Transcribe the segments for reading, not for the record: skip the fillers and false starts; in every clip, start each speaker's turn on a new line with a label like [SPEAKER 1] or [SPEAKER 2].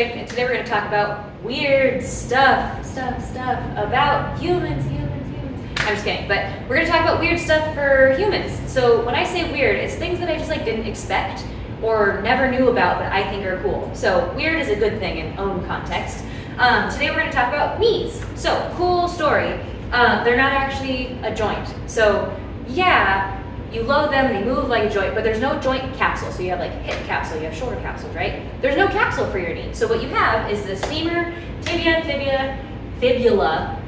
[SPEAKER 1] Patrick, and today we're going to talk about weird stuff about humans. I'm just kidding, but we're going to talk about weird stuff for humans. So when I say weird, it's things that I just didn't expect or never knew about but I think are cool. So weird is a good thing in own context. Today we're going to talk about knees. So cool story. They're not actually a joint. So yeah, you load them and they move like a joint, but there's no joint capsule. So you have hip capsule, you have shoulder capsules, right? There's no capsule for your knee. So what you have is this femur, tibia, fibula,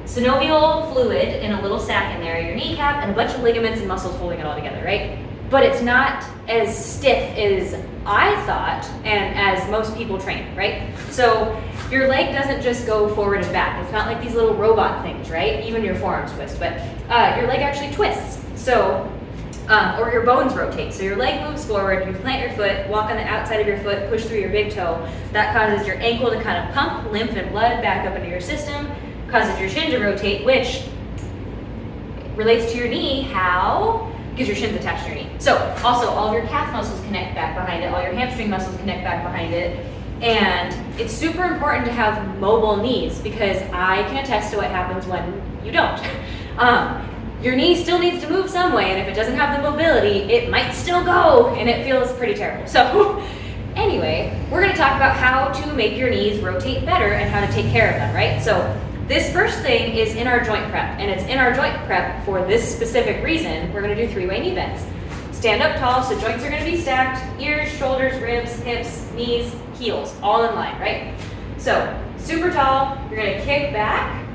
[SPEAKER 1] synovial fluid in a little sac in there, your kneecap, and a bunch of ligaments and muscles holding it all together, right? But it's not as stiff as I thought and as most people train, right? So your leg doesn't just go forward and back. It's not like these little robot things, right? Even your forearms twist, but your leg actually twists. So, or your bones rotate. So your leg moves forward, you plant your foot, walk on the outside of your foot, push through your big toe. That causes your ankle to kind of pump lymph and blood back up into your system, causes your shin to rotate, which relates to your knee. How? Because your shin's attached to your knee. So also all of your calf muscles connect back behind it, all your hamstring muscles connect back behind it. And it's super important to have mobile knees because I can attest to what happens when you don't. Your knee still needs to move some way, and if it doesn't have the mobility, it might still go, and it feels pretty terrible. So anyway, we're gonna talk about how to make your knees rotate better and how to take care of them, right? So this first thing is in our joint prep, and it's in our joint prep for this specific reason. We're gonna do 3-way knee bends. Stand up tall, so joints are gonna be stacked, ears, shoulders, ribs, hips, knees, heels, all in line, right? So super tall, you're gonna kick back,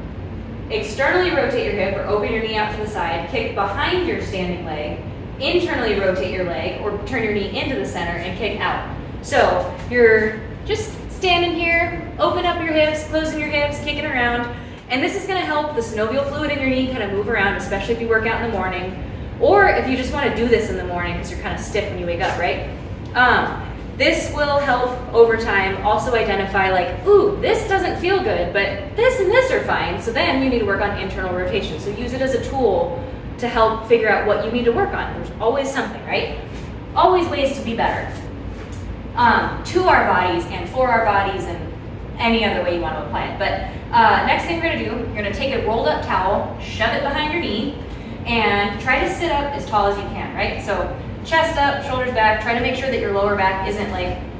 [SPEAKER 1] externally rotate your hip or open your knee out to the side, kick behind your standing leg, internally rotate your leg or turn your knee into the center and kick out. So you're just standing here, open up your hips, closing your hips, kicking around, and this is gonna help the synovial fluid in your knee kind of move around, especially if you work out in the morning, or if you just wanna do this in the morning because you're kind of stiff when you wake up, right? This will help over time also identify ooh, this doesn't feel good, but this and this are fine. So then you need to work on internal rotation. So use it as a tool to help figure out what you need to work on. There's always something, right? Always ways to be better. To our bodies and for our bodies and any other way you want to apply it. But next thing we're gonna do, you're gonna take a rolled up towel, shove it behind your knee, and try to sit up as tall as you can, right? So chest up, shoulders back, try to make sure that your lower back isn't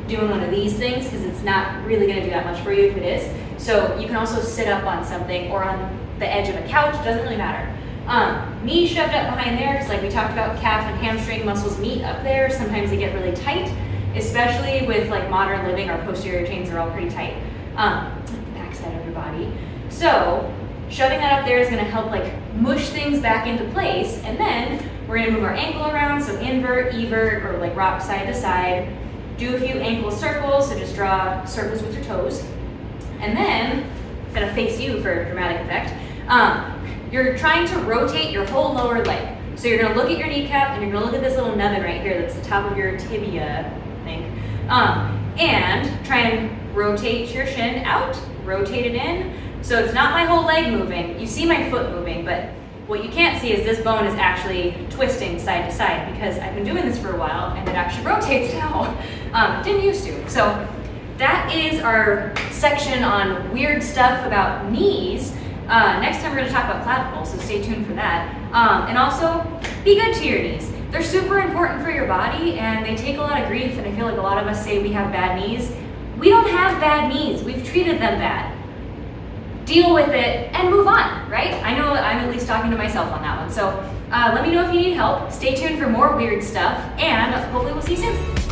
[SPEAKER 1] doing one of these things because it's not really gonna do that much for you if it is. So you can also sit up on something or on the edge of a couch, doesn't really matter. Knee shoved up behind there because we talked about, calf and hamstring muscles meet up there. Sometimes they get really tight, especially with modern living, our posterior chains are all pretty tight. Back side of your body. So shoving that up there is gonna help mush things back into place, and then we're gonna move our ankle around, so invert, evert, or rock side to side. Do a few ankle circles, so just draw circles with your toes. And then, gonna face you for dramatic effect, you're trying to rotate your whole lower leg. So you're gonna look at your kneecap, and you're gonna look at this little nubbin right here that's the top of your tibia, I think. And try and rotate your shin out, rotate it in. So it's not my whole leg moving. You see my foot moving, but what you can't see is this bone is actually twisting side to side because I've been doing this for a while and it actually rotates now. Didn't used to. So that is our section on weird stuff about knees. Next time we're gonna talk about clavicles, so stay tuned for that. And also, be good to your knees. They're super important for your body and they take a lot of grief, and I feel a lot of us say we have bad knees. We don't have bad knees, we've treated them bad. Deal with it and move on, right? I know I'm at least talking to myself on that one. So let me know if you need help. Stay tuned for more weird stuff, and hopefully we'll see you soon.